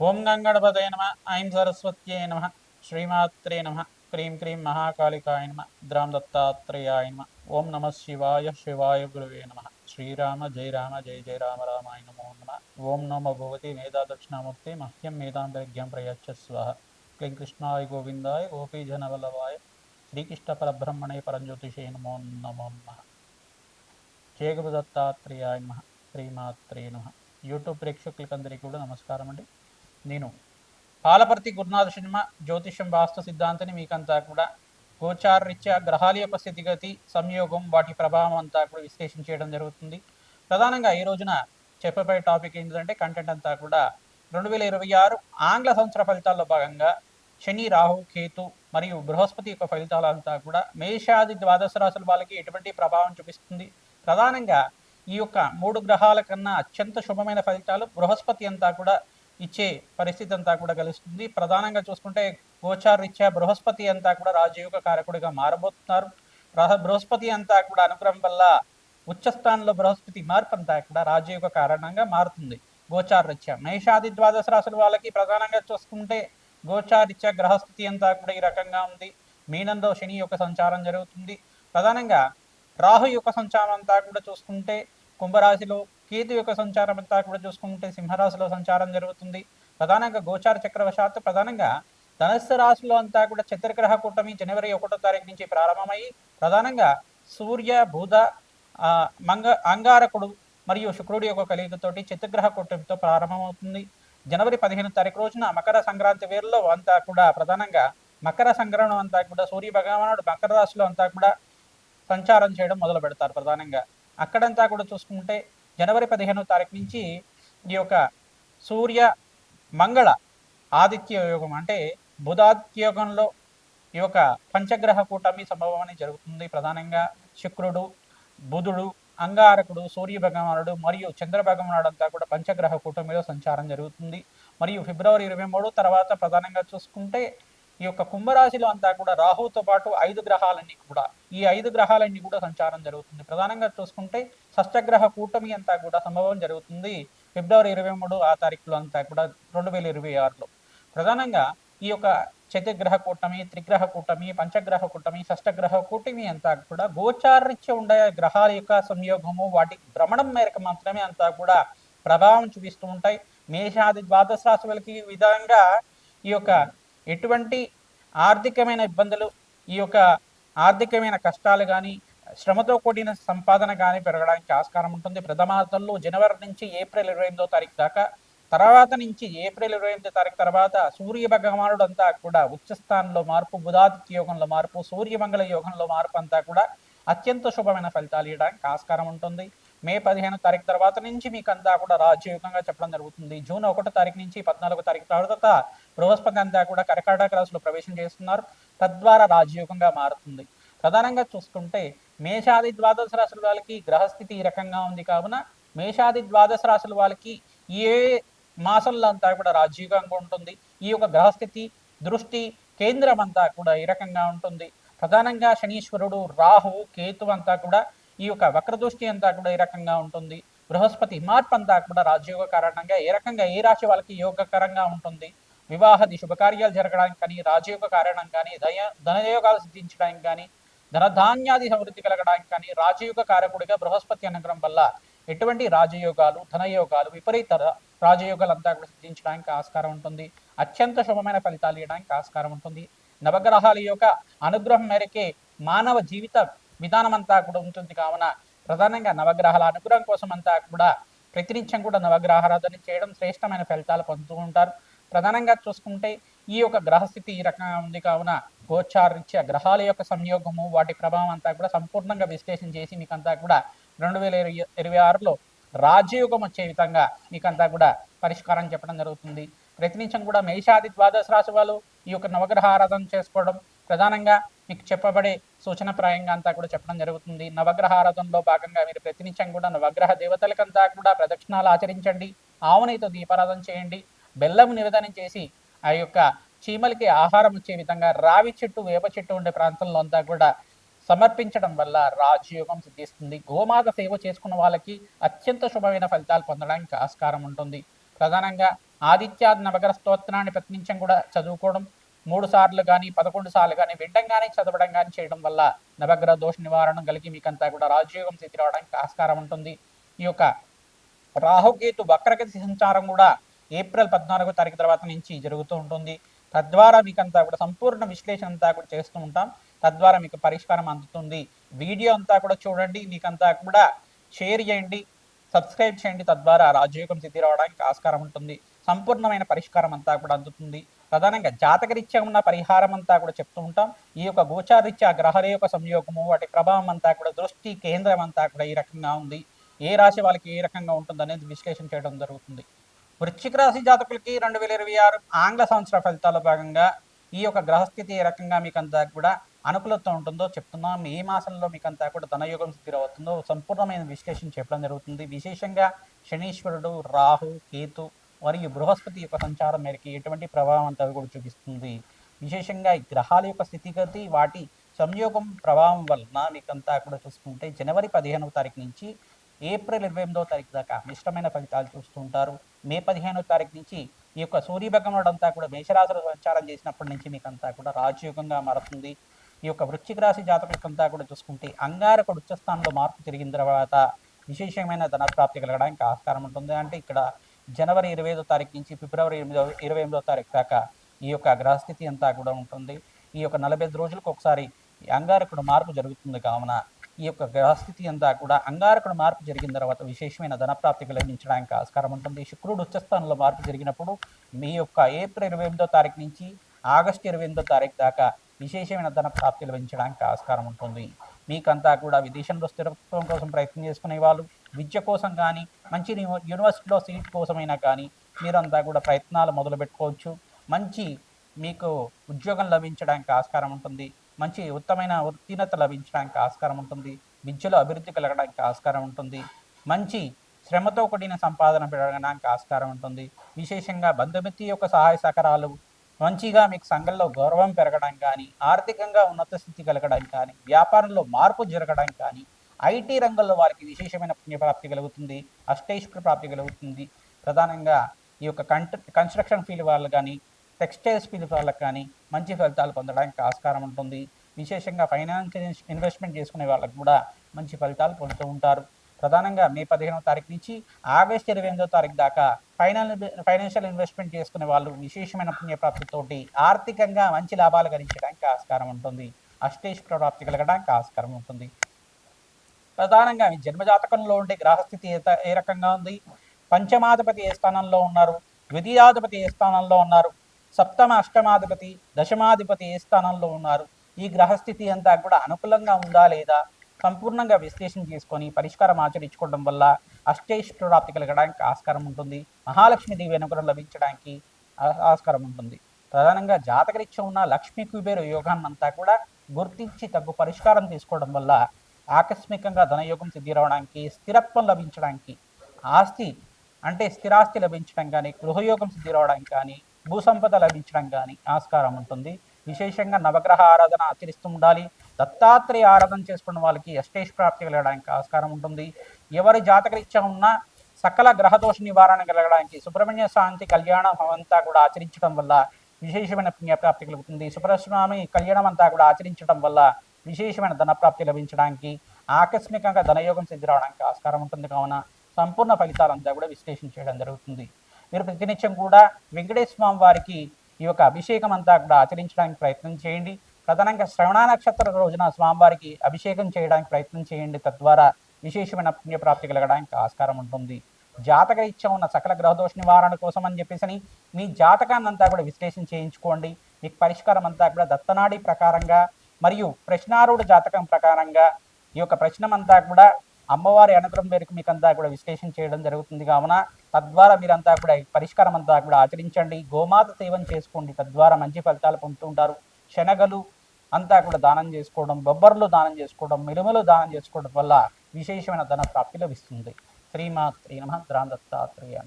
ఓం గంగణపతయ నమ. ఐం సరస్వత్యై నమ. శ్రీమాత్రే నమ. క్రీం క్రీం మహాకాళికాయ నమ. ద్రాం దత్తాత్రేయాయ నమ. ఓం నమ శివాయ శివాయ గురువే నమ. శ్రీరామ జయ రామ జయ జయ రామ రామాయ నమో నమ. ఓం నమో భగవతి మేధా దక్షిణామూర్తి మహ్యం మేధాంతరిజ్ఞం ప్రయచ్చస్వ. క్లీం కృష్ణాయ గోవిందాయ గోపీజనవల్లభాయ శ్రీకృష్ణ పరబ్రహ్మణే పరంజ్యోతిషే నమో నమో నమ. జయ గురు దత్తాత్రేయాయ నమ. శ్రీమాత్రే నమ. యూట్యూబ్ ప్రేక్షకులకందరికీ కూడా నమస్కారం అండి. నేను పాలపర్తి గురునాథ శర్మ జ్యోతిషం వాస్తు సిద్ధాంతిని మీకంతా కూడా గోచారరీత్యా గ్రహాల యొక్క స్థితిగతి సంయోగం వాటి ప్రభావం అంతా కూడా విశ్లేషణ చేయడం జరుగుతుంది. ప్రధానంగా ఈ రోజున చెప్పబోయే టాపిక్ ఏంటంటే కంటెంట్ అంతా కూడా 2026 ఆంగ్ల సంవత్సర ఫలితాల్లో భాగంగా శని రాహు కేతు మరియు బృహస్పతి యొక్క ఫలితాలంతా కూడా మేషాది ద్వాదశ రాశుల వాళ్ళకి ఎటువంటి ప్రభావం చూపిస్తుంది. ప్రధానంగా ఈ యొక్క 3 గ్రహాల కన్నా అత్యంత శుభమైన ఫలితాలు బృహస్పతి అంతా కూడా ఇచ్చే పరిస్థితి అంతా కూడా కలుస్తుంది. ప్రధానంగా చూసుకుంటే గోచారరీత్యా బృహస్పతి అంతా కూడా రాజయోగ కారకుడిగా మారబోతున్నారు. బృహస్పతి అంతా కూడా అనుగ్రహం వల్ల ఉచ్చస్థానంలో బృహస్పతి మార్పు అంతా కూడా రాజయోగ కారణంగా మారుతుంది. గోచారరీత్యా మేషాది ద్వాదశ రాశుల వాళ్ళకి ప్రధానంగా చూసుకుంటే గోచారరీత్యా గ్రహస్థితి అంతా కూడా ఈ రకంగా ఉంది. మీనంలో శని యొక్క సంచారం జరుగుతుంది. ప్రధానంగా రాహు యొక్క సంచారం అంతా కూడా చూసుకుంటే కుంభరాశిలో, కేతు యొక్క సంచారం అంతా కూడా చూసుకుంటే సింహరాశిలో సంచారం జరుగుతుంది. ప్రధానంగా గోచార చక్రవశాత్తు ప్రధానంగా ధనస్సు రాశిలో అంతా కూడా చతుర్గ్రహ కూటమి జనవరి 1వ తారీఖు నుంచి ప్రారంభమై ప్రధానంగా సూర్య బుధ అంగారకుడు మరియు శుక్రుడి యొక్క కలియుగతోటి చతుర్గ్రహ కూటమితో ప్రారంభమవుతుంది. జనవరి 15వ తారీఖు రోజున మకర సంక్రాంతి వేరులో అంతా కూడా ప్రధానంగా మకర సంక్రమణం అంతా కూడా సూర్య భగవానుడు మకర రాశిలో అంతా కూడా సంచారం చేయడం మొదలు పెడతారు. ప్రధానంగా అక్కడంతా కూడా చూసుకుంటే జనవరి 15వ తారీఖు నుంచి ఈ యొక్క సూర్య మంగళ ఆదిత్య యోగం అంటే బుధాదిత్య యోగంలో ఈ యొక్క పంచగ్రహ కూటమి సంభవం అనేది జరుగుతుంది. ప్రధానంగా శుక్రుడు, బుధుడు, అంగారకుడు, సూర్య భగవానుడు మరియు చంద్ర భగవానుడు అంతా కూడా పంచగ్రహ కూటమిలో సంచారం జరుగుతుంది. మరియు ఫిబ్రవరి 23 తర్వాత ప్రధానంగా చూసుకుంటే ఈ యొక్క కుంభరాశిలో అంతా కూడా రాహుతో పాటు 5 గ్రహాలన్నీ కూడా ఈ 5 గ్రహాలన్నీ కూడా సంచారం జరుగుతుంది. ప్రధానంగా చూసుకుంటే షష్టగ్రహ కూటమి అంతా కూడా సంభవం జరుగుతుంది ఫిబ్రవరి 23 ఆ తారీఖులో అంతా కూడా 2026లో. ప్రధానంగా ఈ యొక్క చతుర్గ్రహ కూటమి, త్రిగ్రహ కూటమి, పంచగ్రహ కూటమి, షష్టగ్రహ కూటమి అంతా కూడా గోచారరీత్యా ఉండే గ్రహాల యొక్క సంయోగము వాటి భ్రమణం మేరకు మాత్రమే అంతా కూడా ప్రభావం చూపిస్తూ ఉంటాయి. మేషాది ద్వాదశ రాశులకి విధంగా ఈ యొక్క ఎటువంటి ఆర్థికమైన ఇబ్బందులు, ఈ యొక్క ఆర్థికమైన కష్టాలు కానీ, శ్రమతో కూడిన సంపాదన కానీ పెరగడానికి ఆస్కారం ఉంటుంది. ప్రథమార్థంలో జనవరి నుంచి ఏప్రిల్ 28వ తారీఖు దాకా, తర్వాత నుంచి ఏప్రిల్ 28వ తారీఖు తర్వాత సూర్య భగవానుడు అంతా కూడా ఉచ్చస్థానంలో మార్పు, బుధాదిత్య యోగంలో మార్పు, సూర్యమంగళ యోగంలో మార్పు అంతా కూడా అత్యంత శుభమైన ఫలితాలు ఇవ్వడానికి ఆస్కారం ఉంటుంది. మే 15వ తారీఖు తర్వాత నుంచి మీకు అంతా కూడా రాజయోగంగా చెప్పడం జరుగుతుంది. జూన్ 1వ తారీఖు నుంచి 14వ తారీఖు తర్వాత బృహస్పతి అంతా కూడా కర్కాటక రాశిలో ప్రవేశం చేస్తున్నారు. తద్వారా రాజయోగంగా మారుతుంది. ప్రధానంగా చూసుకుంటే మేషాది ద్వాదశ రాశుల వాళ్ళకి గ్రహస్థితి ఈ రకంగా ఉంది కావున మేషాది ద్వాదశ రాశుల వాళ్ళకి ఏ మాసంలో అంతా కూడా రాజయోగంగా ఉంటుంది. ఈ యొక్క గ్రహస్థితి దృష్టి కేంద్రం అంతా కూడా ఈ రకంగా ఉంటుంది. ప్రధానంగా శనీశ్వరుడు, రాహు, కేతు అంతా కూడా ఈ యొక్క వక్రదృష్టి అంతా కూడా ఈ రకంగా ఉంటుంది. బృహస్పతి మార్పు అంతా కూడా రాజయోగ కారణంగా ఏ రకంగా ఏ రాశి వాళ్ళకి యోగకరంగా ఉంటుంది. వివాహాది శుభకార్యాలు జరగడానికి కానీ, రాజయోగ కారణం కానీ, ధనయోగాలు సిద్ధించడానికి కానీ, ధనధాన్యాది సమృద్ధి కలగడానికి కానీ రాజయోగ కారకుడిగా బృహస్పతి అనుగ్రహం వల్ల ఎటువంటి రాజయోగాలు, ధనయోగాలు, విపరీత రాజయోగాలు అంతా కూడా సిద్ధించడానికి ఆస్కారం ఉంటుంది. అత్యంత శుభమైన ఫలితాలు ఇవ్వడానికి ఆస్కారం ఉంటుంది. నవగ్రహాల యొక్క అనుగ్రహం మేరకే మానవ జీవిత విధానం అంతా కూడా ఉంటుంది కావున ప్రధానంగా నవగ్రహాల అనుగ్రహం కోసం అంతా కూడా ప్రతినిత్యం కూడా నవగ్రహారాధన చేయడం శ్రేష్టమైన ఫలితాలు పొందుతూ ఉంటారు. ప్రధానంగా చూసుకుంటే ఈ యొక్క గ్రహస్థితి ఈ రకంగా ఉంది కావున గోచారరీత్యా గ్రహాల యొక్క సంయోగము వాటి ప్రభావం అంతా కూడా సంపూర్ణంగా విశ్లేషణ చేసి మీకంతా కూడా 2026లో రాజయోగం వచ్చే విధంగా మీకంతా కూడా పరిష్కారం చెప్పడం జరుగుతుంది. ప్రతినిత్యం కూడా మేషాది ద్వాదశ రాశి వాళ్ళు ఈ యొక్క నవగ్రహ ఆరాధన చేసుకోవడం ప్రధానంగా మీకు చెప్పబడే సూచనప్రాయంగా అంతా కూడా చెప్పడం జరుగుతుంది. నవగ్రహ ఆరాధనలో భాగంగా మీరు ప్రతినిత్యం కూడా నవగ్రహ దేవతలకంతా కూడా ప్రదక్షిణాలు ఆచరించండి. ఆవునైతో దీపారాధన చేయండి. బెల్లం నివేదనం చేసి ఆ యొక్క చీమలకి ఆహారం వచ్చే విధంగా రావి చెట్టు, వేప చెట్టు ఉండే ప్రాంతంలో అంతా కూడా సమర్పించడం వల్ల రాజయోగం సిద్ధిస్తుంది. గోమాత సేవ చేసుకున్న వాళ్ళకి అత్యంత శుభమైన ఫలితాలు పొందడానికి ఆస్కారం ఉంటుంది. ప్రధానంగా ఆదిత్యాది నవగ్రహ స్తోత్రాన్ని ప్రతినిత్యం కూడా చదువుకోవడం 3 సార్లు కానీ 11 సార్లు కానీ వినడం కానీ చదవడం కానీ చేయడం వల్ల నవగ్రహ దోష నివారణ కలిగి మీకంతా కూడా రాజయోగం స్థితి రావడానికి ఆస్కారం ఉంటుంది. ఈ యొక్క రాహుకేతు వక్రగతి సంచారం కూడా ఏప్రిల్ 14వ తారీఖు తర్వాత నుంచి జరుగుతూ ఉంటుంది. తద్వారా మీకంతా కూడా సంపూర్ణ విశ్లేషణ అంతా కూడా చేస్తూ ఉంటాం. తద్వారా మీకు పరిష్కారం అందుతుంది. వీడియో అంతా కూడా చూడండి, మీకంతా కూడా షేర్ చేయండి, సబ్స్క్రైబ్ చేయండి. తద్వారా రాజయోగం స్థితి రావడానికి ఆస్కారం ఉంటుంది. సంపూర్ణమైన పరిష్కారం అంతా కూడా అందుతుంది. ప్రధానంగా జాతకరీత్యా ఉన్న పరిహారం అంతా కూడా చెప్తూ ఉంటాం. ఈ యొక్క గోచారీత్యా గ్రహాల యొక్క సంయోగము, వాటి ప్రభావం అంతా కూడా దృష్టి కేంద్రం అంతా కూడా ఈ రకంగా ఉంది. ఏ రాశి వాళ్ళకి ఏ రకంగా ఉంటుంది అనేది విశ్లేషణ చేయడం జరుగుతుంది. వృశ్చిక రాశి జాతకులకి 2026 ఆంగ్ల సంవత్సర ఫలితాల భాగంగా ఈ యొక్క గ్రహస్థితి ఏ రకంగా మీకంతా కూడా అనుకూలత ఉంటుందో చెప్తున్నాం. ఏ మాసంలో మీకంతా కూడా ధనయోగం స్థిరవుతుందో సంపూర్ణమైన విశ్లేషణ చెప్పడం జరుగుతుంది. విశేషంగా శనీశ్వరుడు, రాహు, కేతు మరియు బృహస్పతి యొక్క సంచారం మేరకు ఎటువంటి ప్రభావం అంతా కూడా చూపిస్తుంది. విశేషంగా ఈ గ్రహాల యొక్క స్థితిగతి, వాటి సంయోగం ప్రభావం వలన మీకంతా కూడా చూసుకుంటే జనవరి 15వ తారీఖు నుంచి ఏప్రిల్ 28వ తారీఖు దాకా మిశ్రమైన ఫలితాలు చూస్తుంటారు. మే 15వ తారీఖు నుంచి ఈ యొక్క సూర్యభగవానుడు అంతా కూడా మేషరాశిలో సంచారం చేసినప్పటి నుంచి మీకంతా కూడా రాజయోగంగా మారుతుంది. ఈ యొక్క వృశ్చిక రాశి జాతకులకంతా కూడా చూసుకుంటే అంగారకుడు ఉచ్చస్థానంలో మార్పు తిరిగిన తర్వాత విశేషమైన ధనప్రాప్తి కలగడానికి ఆస్కారం ఉంటుంది. అంటే ఇక్కడ జనవరి 25వ తారీఖు నుంచి ఫిబ్రవరి 28వ తారీఖు దాకా ఈ యొక్క గ్రహస్థితి అంతా కూడా ఉంటుంది. ఈ యొక్క 45 రోజులకు ఒకసారి అంగారకుడు మార్పు జరుగుతుంది. కావున ఈ యొక్క గ్రహస్థితి అంతా కూడా అంగారకుడు మార్పు జరిగిన తర్వాత విశేషమైన ధనప్రాప్తి లభించడానికి ఆస్కారం ఉంటుంది. శుక్రుడు ఉచ్చస్థానంలో మార్పు జరిగినప్పుడు మీ యొక్క ఏప్రిల్ 28వ తారీఖు నుంచి ఆగస్టు 28వ తారీఖు దాకా విశేషమైన ధన ప్రాప్తి లభించడానికి ఆస్కారం ఉంటుంది. మీకంతా కూడా విదేశంలో స్థిరత్వం కోసం ప్రయత్నం చేసుకునే వాళ్ళు, విద్య కోసం కానీ మంచి యూనివర్సిటీలో సీట్ కోసమైనా కానీ మీరంతా కూడా ప్రయత్నాలు మొదలు పెట్టుకోవచ్చు. మంచి మీకు ఉద్యోగం లభించడానికి ఆస్కారం ఉంటుంది. మంచి ఉత్తమైన ఉత్తీర్ణత లభించడానికి ఆస్కారం ఉంటుంది. విద్యలో అభివృద్ధి కలగడానికి ఆస్కారం ఉంటుంది. మంచి శ్రమతో కూడిన సంపాదన పెరగడానికి ఆస్కారం ఉంటుంది. విశేషంగా బంధుమిత్తి యొక్క సహాయ సహకారాలు మంచిగా మీకు సంఘంలో గౌరవం పెరగడం కానీ, ఆర్థికంగా ఉన్నత స్థితి కలగడం కానీ, వ్యాపారంలో మార్పు జరగడం కానీ, ఐటీ రంగంలో వారికి విశేషమైన పుణ్యప్రాప్తి కలుగుతుంది. అష్టైశ్వర్య ప్రాప్తి కలుగుతుంది. ప్రధానంగా ఈ యొక్క కన్స్ట్రక్షన్ ఫీల్డ్ వాళ్ళు కానీ, టెక్స్టైల్స్ ఫీల్డ్ వాళ్ళకి కానీ మంచి ఫలితాలు పొందడానికి ఆస్కారం ఉంటుంది. విశేషంగా ఫైనాన్షియల్ ఇన్వెస్ట్మెంట్ చేసుకునే వాళ్ళకు కూడా మంచి ఫలితాలు పొందుతూ ఉంటారు. ప్రధానంగా మే 15వ తారీఖు నుంచి ఆగస్టు 28వ తారీఖు దాకా ఫైనాన్షియల్ ఇన్వెస్ట్మెంట్ చేసుకునే వాళ్ళు విశేషమైన పుణ్యప్రాప్తితోటి ఆర్థికంగా మంచి లాభాలు గడించడానికి ఆస్కారం ఉంటుంది. అష్టైశ్వర్య ప్రాప్తి కలగడానికి ఆస్కారం ఉంటుంది. ప్రధానంగా మీ జన్మజాతకంలో ఉండే గ్రహస్థితి ఏ రకంగా ఉంది, పంచమాధిపతి ఏ స్థానంలో ఉన్నారు, ద్వితీయాధిపతి ఏ స్థానంలో ఉన్నారు, సప్తమ అష్టమాధిపతి దశమాధిపతి ఏ స్థానంలో ఉన్నారు, ఈ గ్రహస్థితి అంతా కూడా అనుకూలంగా ఉందా లేదా సంపూర్ణంగా విశ్లేషణ చేసుకొని పరిష్కారం ఆచరించుకోవడం వల్ల అష్టైశ్వర్య ప్రాప్తి కలగడానికి ఆస్కారం ఉంటుంది. మహాలక్ష్మీదేవి అనుగ్రహం లభించడానికి ఆస్కారం ఉంటుంది. ప్రధానంగా జాతకరీత్యా ఉన్న లక్ష్మీ కుబేర యోగాన్ని అంతా కూడా గుర్తించి తగ్గు పరిష్కారం తీసుకోవడం వల్ల ఆకస్మికంగా ధనయోగం సిద్ధి రావడానికి, స్థిరత్వం లభించడానికి, ఆస్తి అంటే స్థిరాస్తి లభించడం కానీ, గృహయోగం సిద్ధి రావడానికి కానీ, భూసంపద లభించడం కానీ ఆస్కారం ఉంటుంది. విశేషంగా నవగ్రహ ఆరాధన ఆచరిస్తూ ఉండాలి. దత్తాత్రేయ ఆరాధన చేసుకున్న వాళ్ళకి అష్టైశ్వర్య ప్రాప్తి కలగడానికి ఆస్కారం ఉంటుంది. ఎవరి జాతకరీత్యా ఉన్న సకల గ్రహదోష నివారణ కలగడానికి సుబ్రహ్మణ్య శాంతి కళ్యాణం అంతా కూడా ఆచరించడం వల్ల విశేషమైన పుణ్యప్రాప్తి కలుగుతుంది. సుబ్రహ్మణ్య కళ్యాణం అంతా కూడా ఆచరించడం వల్ల విశేషమైన ధనప్రాప్తి లభించడానికి, ఆకస్మికంగా ధనయోగం సిద్ధి రావడానికి ఆస్కారం ఉంటుంది. కావున సంపూర్ణ ఫలితాలంతా కూడా విశ్లేషణ చేయడం జరుగుతుంది. మీరు ప్రతినిత్యం కూడా వెంకటేశ్వర స్వామి వారికి ఈ యొక్క అభిషేకం అంతా కూడా ఆచరించడానికి ప్రయత్నం చేయండి. ప్రధానంగా శ్రవణ నక్షత్ర రోజున స్వామివారికి అభిషేకం చేయడానికి ప్రయత్నం చేయండి. తద్వారా విశేషమైన పుణ్యప్రాప్తి కలగడానికి ఆస్కారం ఉంటుంది. జాతకరీత్యా ఉన్న సకల గ్రహదోష నివారణ కోసం అని చెప్పేసి మీ జాతకాన్ని అంతా కూడా విశ్లేషణ చేయించుకోండి. మీకు పరిష్కారం అంతా కూడా దత్తనాడి ప్రకారంగా మరియు ప్రశ్నారూఢ జాతకం ప్రకారంగా ఈ యొక్క ప్రశ్నమంతా కూడా అమ్మవారి అనుగ్రహం మేరకు మీకంతా కూడా విశ్లేషణ చేయడం జరుగుతుంది. కావున తద్వారా మీరంతా కూడా పరిష్కారం అంతా కూడా ఆచరించండి. గోమాత సేవన చేసుకోండి. తద్వారా మంచి ఫలితాలు పొందుతుంటారు. శనగలు అంతా కూడా దానం చేసుకోవడం, బొబ్బర్లు దానం చేసుకోవడం, మినుములు దానం చేసుకోవడం వల్ల విశేషమైన ధన ప్రాప్తి లభిస్తుంది. శ్రీమాత్రే నమః. దత్తాత్రేయ.